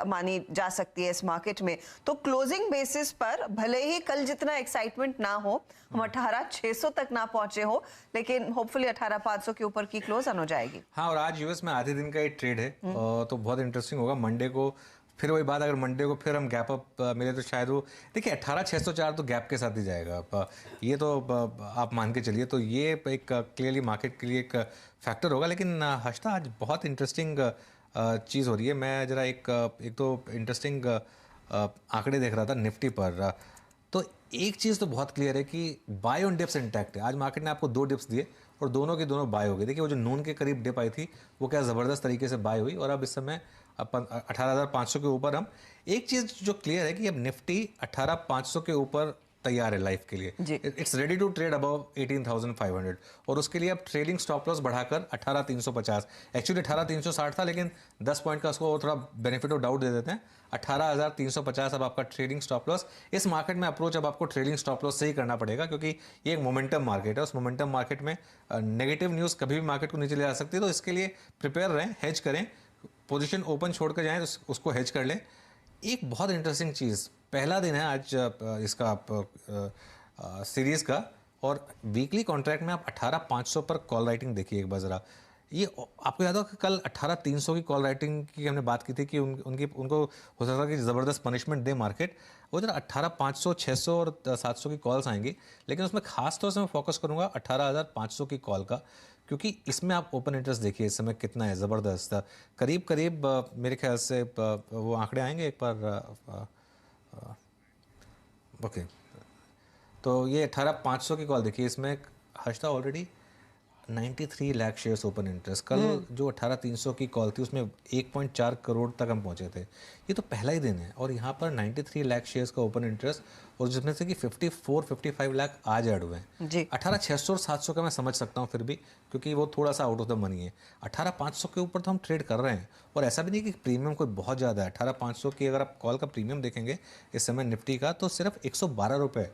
मानी जा सकती है इस मार्केट में। तो क्लोजिंग बेसिस पर भले ही कल जितना एक्साइटमेंट ना हो, हम 18,600 तक ना पहुंचे हो, लेकिन होपफुली 18,500 के ऊपर की क्लोज हो जाएगी। हाँ, और आज यूएस में आधे दिन का एक ट्रेड है तो बहुत इंटरेस्टिंग होगा। मंडे को फिर वही बात, अगर मंडे को फिर हम गैप अप मिले तो शायद वो, देखिए 18,604 तो गैप के साथ ही जाएगा। ये तो आप मान के चलिए, तो ये एक क्लियरली मार्केट के लिए एक फैक्टर होगा। लेकिन हर्षदा, आज बहुत इंटरेस्टिंग चीज़ हो रही है। मैं जरा एक तो इंटरेस्टिंग आंकड़े देख रहा था निफ्टी पर। तो एक चीज़ तो बहुत क्लियर है कि बाय ऑन डिप्स इंटैक्ट है। आज मार्केट ने आपको 2 डिप्स दिए और दोनों की दोनों बाय हो गई। देखिए वो जो नून के करीब डिप आई थी वो क्या ज़बरदस्त तरीके से बाय हुई, और अब इस समय अपन 18,500 के ऊपर हम। एक चीज़ जो क्लियर है कि अब निफ्टी 18,500 के ऊपर तैयार है लाइफ के लिए। It's ready to trade above 18,500, और उसके लिए अब ट्रेडिंग स्टॉप लॉस बढ़ाकर 18,350, एक्चुअली 18,360 था, लेकिन 10 पॉइंट का उसको थोड़ा बेनिफिट ऑफ डाउट दे देते हैं। 18,350 अब आपका ट्रेडिंग स्टॉप लॉस। इस मार्केट में अप्रोच अब आपको ट्रेडिंग स्टॉप लॉस से ही करना पड़ेगा, क्योंकि ये एक मोमेंटम मार्केट है। उस मोमेंटम मार्केट में नेगेटिव न्यूज़ कभी भी मार्केट को नीचे ले जा सकती है। तो इसके लिए प्रिपेयर रहें, हेज करें, पोजीशन ओपन छोड़ कर जाएं तो उसको हेज कर लें। एक बहुत इंटरेस्टिंग चीज़, पहला दिन है आज इसका सीरीज़ का, और वीकली कॉन्ट्रैक्ट में आप 18,500 पर कॉल राइटिंग देखिए एक बार ज़रा। ये आपको याद हो कि कल 18,300 की कॉल राइटिंग की हमने बात की थी कि उनको हो सकता है कि ज़बरदस्त पनिशमेंट दे मार्केट। वो जरा 18,500, 600 और 700 की कॉल्स आएंगी, लेकिन उसमें खास तौर से मैं फोकस करूँगा 18,500 की कॉल का, क्योंकि इसमें आप ओपन इंटरेस्ट देखिए इस समय कितना है, ज़बरदस्त। करीब करीब मेरे ख्याल से वो आंकड़े आएंगे एक बार। ओके, तो ये 18,500 की कॉल देखिए, इसमें Harshada already 93 lakh shares open interest. कल जो 18,300 की कॉल थी उसमें 1.4 करोड़ तक हम पहुंचे थे। ये तो पहला ही दिन है, और यहाँ पर 93 लाख शेयर्स का ओपन इंटरेस्ट, और जिसमें से कि 54-55 लाख आज ऐड हुए हैं जी। 18,600 और 700 का मैं समझ सकता हूँ फिर भी, क्योंकि वो थोड़ा सा आउट ऑफ द मनी है। 18,500 के ऊपर तो हम ट्रेड कर रहे हैं, और ऐसा भी नहीं कि प्रीमियम कोई बहुत ज़्यादा है। 18,500 की अगर आप कॉल का प्रीमियम देखेंगे इस समय निफ्टी का, तो सिर्फ 112 रुपये।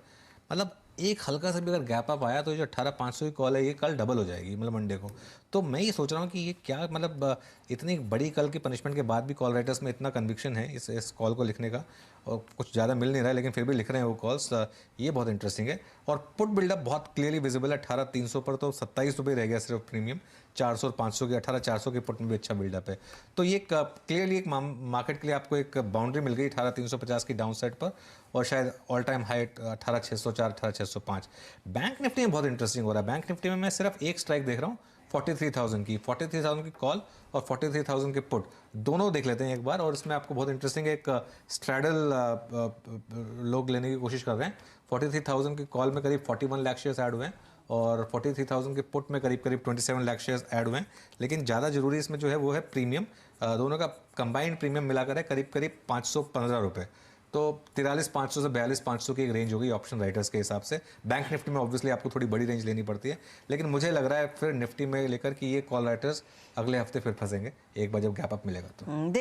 मतलब एक हल्का सा भी अगर गैप अप आया तो ये जो 18,500 की कॉल है ये कल डबल हो जाएगी, मतलब मंडे को। तो मैं ये सोच रहा हूँ कि ये क्या, मतलब इतनी बड़ी कल की पनिशमेंट के बाद भी कॉल राइटर्स में इतना कन्विक्शन है इस कॉल को लिखने का, और कुछ ज़्यादा मिल नहीं रहा है लेकिन फिर भी लिख रहे हैं वो कॉल्स। ये बहुत इंटरेस्टिंग है। और पुट बिल्डअप बहुत क्लियरली विजिबल है। 18,300 पर तो 27 रुपये रह गया सिर्फ प्रीमियम। 400 और 500 की, 18,400 के पुट में भी अच्छा बिल्डअप है। तो ये क्लियरली एक मार्केट के लिए आपको एक बाउंड्री मिल गई 18,350 की डाउन साइड पर, और शायद all time high 18,604, 18,605। Bank Nifty में बहुत इंटरेस्टिंग हो रहा है। बैंक निफ्टी में मैं सिर्फ एक स्ट्राइक देख रहा हूँ 43,000 की। 43,000 की कॉल और 43,000 के पुट, दोनों देख लेते हैं एक बार। और इसमें आपको बहुत इंटरेस्टिंग एक स्ट्रैडल लोग लेने की कोशिश कर रहे हैं। 43,000 की कॉल में करीब 41 लाख शेयर्स ऐड हुए हैं, और 43,000 के पुट में करीब करीब 27 लाख शेयर्स ऐड हुए हैं। लेकिन ज़्यादा जरूरी इसमें जो है वो है प्रीमियम। दोनों का कंबाइंड प्रीमियम मिलाकर है करीब करीब 515 रुपये। तो 43,500 से 42,500 की एक रेंज होगी ऑप्शन राइटर्स के हिसाब से। बैंक निफ्टी में ऑब्वियसली आपको थोड़ी बड़ी रेंज लेनी पड़ती है, लेकिन मुझे लग रहा है फिर निफ्टी में लेकर कि ये कॉल राइटर्स अगले हफ्ते फिर फंसेंगे एक बार जब गैप अप मिलेगा तो।